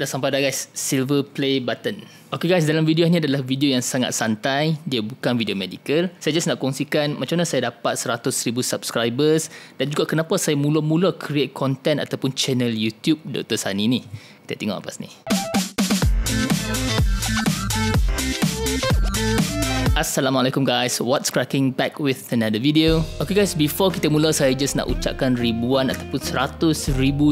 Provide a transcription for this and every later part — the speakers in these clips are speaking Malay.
dah sampai dah guys, silver play button. Okay guys, dalam video ni adalah video yang sangat santai. Dia bukan video medical. Saya just nak kongsikan macam mana saya dapat 100,000 subscribers dan juga kenapa saya mula-mula create content ataupun channel YouTube Dr. Sani ni. Kita tengok lepas ni. Assalamualaikum guys, what's cracking, back with another video. Okay guys, before kita mula, saya just nak ucapkan ribuan ataupun 100,000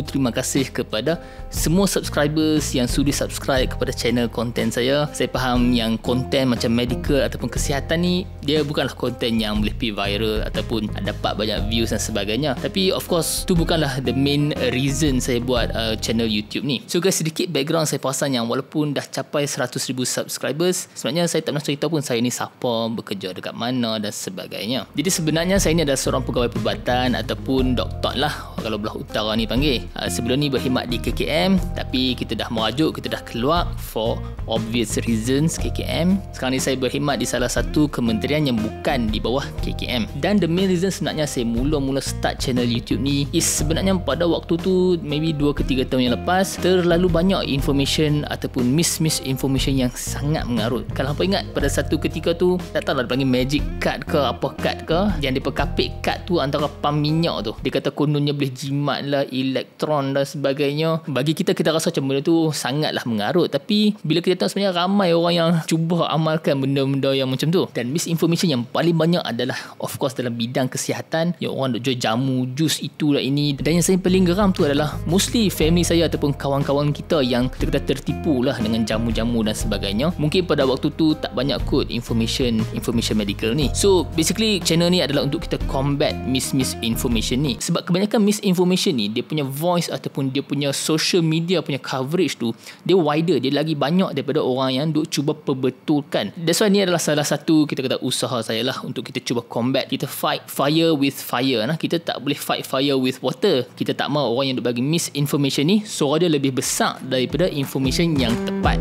terima kasih kepada semua subscribers yang sudi subscribe kepada channel konten saya. Saya faham yang konten macam medical ataupun kesihatan ni, dia bukanlah konten yang boleh pergi viral ataupun dapat banyak views dan sebagainya. Tapi of course, tu bukanlah the main reason saya buat channel YouTube ni. So guys, sedikit background saya perasan yang walaupun dah capai 100,000 subscribers, sebenarnya saya tak pernah cerita pun saya ni bekerja dekat mana dan sebagainya. Jadi sebenarnya saya ni adalah seorang pegawai perubatan ataupun doktor lah kalau belah utara ni panggil. Sebelum ni berkhidmat di KKM, tapi kita dah merajuk, kita dah keluar for obvious reasons KKM. Sekarang ni saya berkhidmat di salah satu kementerian yang bukan di bawah KKM. Dan the main reason sebenarnya saya mula-mula start channel YouTube ni is sebenarnya pada waktu tu maybe 2 ke 3 tahun yang lepas, terlalu banyak information ataupun misinformation yang sangat mengarut. Kalau hampa ingat pada satu ketika tu, tak tahu lah dia panggil magic card ke apa card ke, yang dia perkapit card tu antara pam minyak tu. Dia kata kononnya boleh jimat lah, elektron dan sebagainya. Bagi kita rasa macam benda tu sangatlah mengarut. Tapi bila kita tahu sebenarnya ramai orang yang cuba amalkan benda-benda yang macam tu. Dan misinformation yang paling banyak adalah of course dalam bidang kesihatan, yang orang duk jual jamu, jus itulah ini. Dan yang saya paling geram tu adalah mostly family saya ataupun kawan-kawan kita yang kita tertipu lah dengan jamu-jamu dan sebagainya. Mungkin pada waktu tu tak banyak kot information medical ni. So basically channel ni adalah untuk kita combat misinformation ni. Sebab kebanyakan misinformation ni, dia punya voice ataupun dia punya social media punya coverage tu, dia wider, dia lagi banyak daripada orang yang duk cuba perbetulkan. That's why ni adalah salah satu kita kata usaha saya lah untuk kita cuba combat. Kita fight fire with fire nah. Kita tak boleh fight fire with water. Kita tak mahu orang yang duk bagi misinformation ni suara dia lebih besar daripada information yang tepat.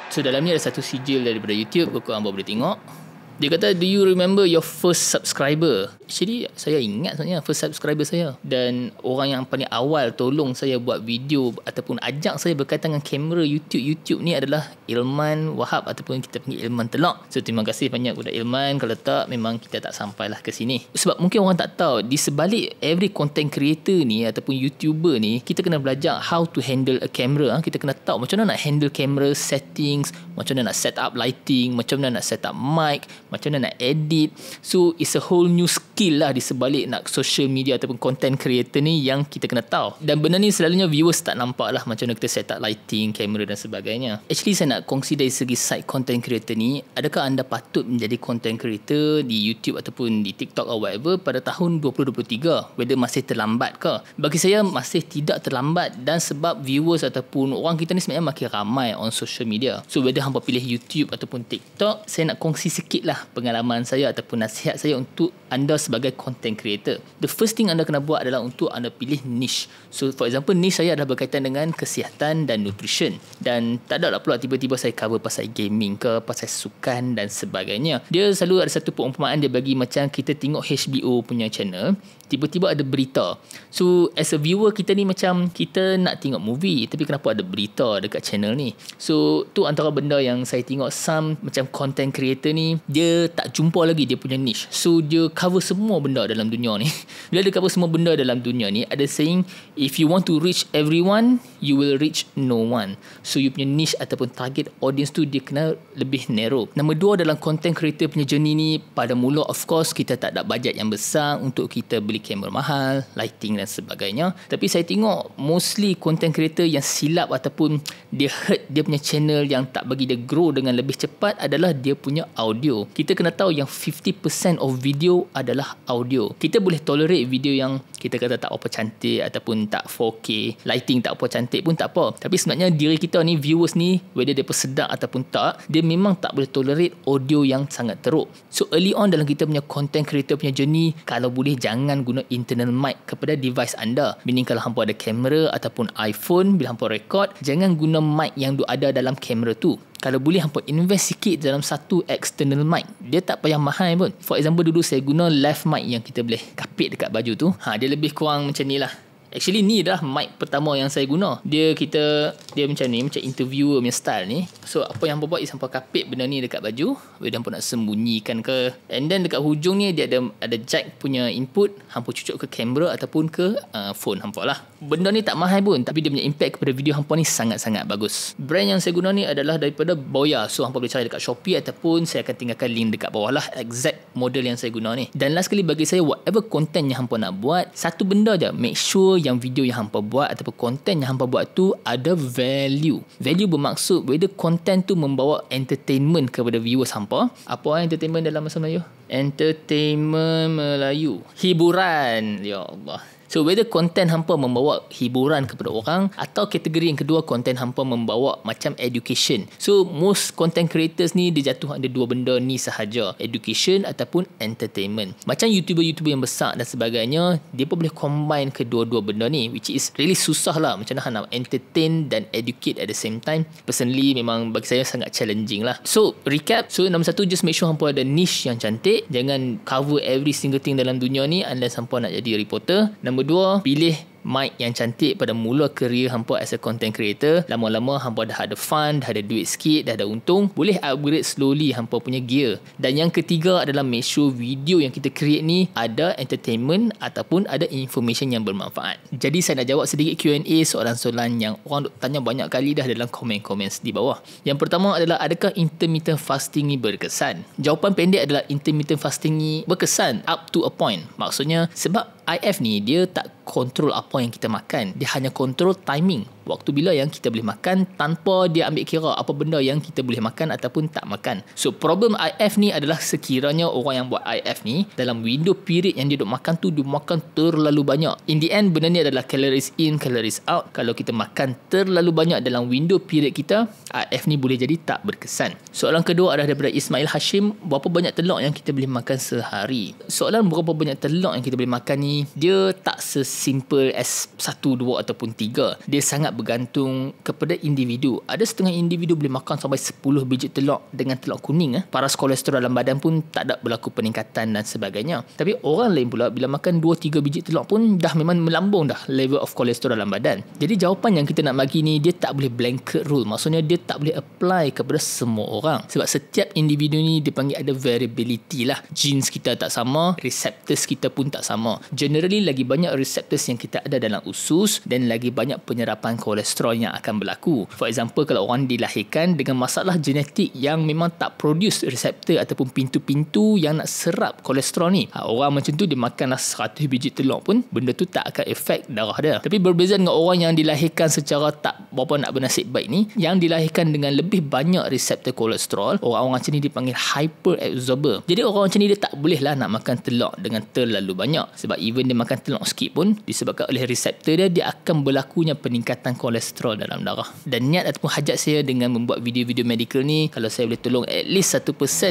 So dalam ni ada satu sijil daripada YouTube, korang boleh tengok. Dia kata, do you remember your first subscriber? Actually, saya ingat sebenarnya first subscriber saya. Dan orang yang paling awal tolong saya buat video ataupun ajak saya berkaitan dengan kamera YouTube ni adalah Ilman Wahab ataupun kita panggil Ilman Telak. So terima kasih banyak kepada Ilman. Kalau tak, memang kita tak sampailah ke sini. Sebab mungkin orang tak tahu, di sebalik every content creator ni ataupun YouTuber ni, kita kena belajar how to handle a camera. Kita kena tahu macam mana nak handle camera settings, macam mana nak set up lighting, macam mana nak set up mic, macam mana nak edit. So it's a whole new skill lah di sebalik nak social media ataupun content creator ni yang kita kena tahu. Dan benda ni selalunya viewers tak nampak lah macam mana kita set up lighting, kamera dan sebagainya. Actually saya nak kongsi dari segi side content creator ni, adakah anda patut menjadi content creator di YouTube ataupun di TikTok or whatever pada tahun 2023? Whether masih terlambat ke? Bagi saya masih tidak terlambat, dan sebab viewers ataupun orang kita ni sebenarnya makin ramai on social media. So whether hampa pilih YouTube ataupun TikTok, saya nak kongsi sikit lah pengalaman saya ataupun nasihat saya untuk anda sebagai content creator. The first thing anda kena buat adalah untuk anda pilih niche. So for example, niche saya adalah berkaitan dengan kesihatan dan nutrition. Dan tak ada lah pula tiba-tiba saya cover pasal gaming ke, pasal sukan dan sebagainya. Dia selalu ada satu perumpamaan dia bagi macam kita tengok HBO punya channel, tiba-tiba ada berita. So as a viewer, kita ni macam kita nak tengok movie, tapi kenapa ada berita dekat channel ni? So tu antara benda yang saya tengok some macam content creator ni, dia tak jumpa lagi dia punya niche. So dia cover semua benda dalam dunia ni. Bila dia cover semua benda dalam dunia ni, ada saying, if you want to reach everyone, you will reach no one. So you punya niche ataupun target audience tu dia kena lebih narrow. Nombor 2, dalam content creator punya journey ni, pada mula of course kita tak ada bajet yang besar untuk kita beli kamera mahal, lighting dan sebagainya. Tapi saya tengok mostly content creator yang silap ataupun dia hurt dia punya channel yang tak bagi dia grow dengan lebih cepat adalah dia punya audio. kita kena tahu yang 50% of video adalah audio. Kita boleh tolerate video yang kita kata tak apa cantik ataupun tak 4K, lighting tak apa cantik pun tak apa. Tapi sebenarnya diri kita ni, viewers ni, whether dia sedap ataupun tak, dia memang tak boleh tolerate audio yang sangat teruk. So early on dalam kita punya content creator punya journey, kalau boleh jangan guna internal mic kepada device anda. Meaning kalau hampa ada kamera ataupun iPhone, bila hampa record, jangan guna mic yang ada dalam kamera tu. Kalau boleh hampa invest sikit dalam satu external mic. Dia tak payah mahal pun. For example, dulu saya guna left mic yang kita boleh kapit dekat baju tu. Dia lebih kurang macam ni lah. Actually ni dah mic pertama yang saya guna. Dia macam ni, macam interviewer punya style ni. So apa yang hampa buat is hampa kapit benda ni dekat baju. Whether hampa nak sembunyikan ke. And then dekat hujung ni dia ada jack punya input. Hampa cucuk ke kamera ataupun ke phone hampa lah. Benda ni tak mahal pun, tapi dia punya impact kepada video hampa ni sangat-sangat bagus. Brand yang saya guna ni adalah daripada Boya. So hampa boleh cari dekat Shopee ataupun saya akan tinggalkan link dekat bawah lah exact model yang saya guna ni. Dan last kali bagi saya, whatever content yang hampa nak buat, satu benda je, make sure yang video yang hampa buat ataupun konten yang hampa buat tu ada value. Value bermaksud whether konten tu membawa entertainment kepada viewers hampa. Apa entertainment dalam bahasa Melayu? Entertainment Melayu, hiburan. Ya Allah. So whether content hampa membawa hiburan kepada orang, atau kategori yang kedua, content hampa membawa macam education. So most content creators ni dia jatuh ada dua benda ni sahaja, education ataupun entertainment. Macam YouTuber-YouTuber yang besar dan sebagainya, dia pun boleh combine kedua-dua benda ni, which is really susah lah macam mana nak entertain dan educate at the same time. Personally memang bagi saya sangat challenging lah. So recap, so nombor satu, just make sure hampa ada niche yang cantik. Jangan cover every single thing dalam dunia ni unless hampa nak jadi reporter. Nombor dua, pilih mic yang cantik pada mula career hampa as a content creator. Lama-lama hampa dah ada fund, dah ada duit sikit, dah ada untung, boleh upgrade slowly hampa punya gear. Dan yang ketiga adalah make sure video yang kita create ni ada entertainment ataupun ada information yang bermanfaat. Jadi saya nak jawab sedikit Q&A soalan-soalan yang orang tanya banyak kali dah dalam komen-komen di bawah. Yang pertama adalah, adakah intermittent fasting ni berkesan? Jawapan pendek adalah intermittent fasting ni berkesan up to a point. Maksudnya sebab IF ni dia tak kontrol apa yang kita makan. Dia hanya kontrol timing, waktu bila yang kita boleh makan, tanpa dia ambil kira apa benda yang kita boleh makan ataupun tak makan. So problem IF ni adalah sekiranya orang yang buat IF ni dalam window period yang dia duk makan tu, dia makan terlalu banyak. In the end benda ni adalah calories in, calories out. Kalau kita makan terlalu banyak dalam window period kita, IF ni boleh jadi tak berkesan. Soalan kedua adalah daripada Ismail Hashim, berapa banyak telur yang kita boleh makan sehari? Soalan berapa banyak telur yang kita boleh makan ni, dia tak sesimpel as 1, 2 ataupun 3. Dia sangat bergantung kepada individu. Ada setengah individu boleh makan sampai 10 biji telur dengan telur kuning. Paras kolesterol dalam badan pun tak ada berlaku peningkatan dan sebagainya. Tapi orang lain pula bila makan 2-3 biji telur pun dah memang melambung dah level of kolesterol dalam badan. Jadi jawapan yang kita nak bagi ni, dia tak boleh blanket rule. Maksudnya dia tak boleh apply kepada semua orang. Sebab setiap individu ni dipanggil ada variability lah. Genes kita tak sama, receptors kita pun tak sama. Generally lagi banyak receptors yang kita ada dalam usus dan lagi banyak penyerapan kolesterol yang akan berlaku. For example, kalau orang dilahirkan dengan masalah genetik yang memang tak produce reseptor ataupun pintu-pintu yang nak serap kolesterol ni, orang macam tu dia makanlah 100 biji telur pun benda tu tak akan efek darah dia. Tapi berbeza dengan orang yang dilahirkan secara tak berapa nak bernasib baik ni, yang dilahirkan dengan lebih banyak reseptor kolesterol, orang-orang macam ni dipanggil hyperabsorber. Jadi orang macam ni dia tak boleh lah nak makan telur dengan terlalu banyak. Sebab even dia makan telur sikit pun, disebabkan oleh reseptor dia akan berlakunya peningkatan kolesterol dalam darah. Dan niat ataupun hajat saya dengan membuat video-video medical ni, kalau saya boleh tolong at least 1%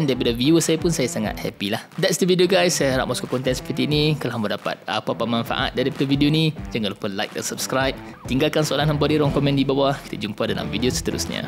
daripada viewer saya pun saya sangat happy lah. That's the video guys. Saya harap masuk konten seperti ni. Kalau hampa dapat apa-apa manfaat daripada video ni, jangan lupa like dan subscribe. Tinggalkan soalan hampa di ruang komen di bawah. Kita jumpa dalam video seterusnya.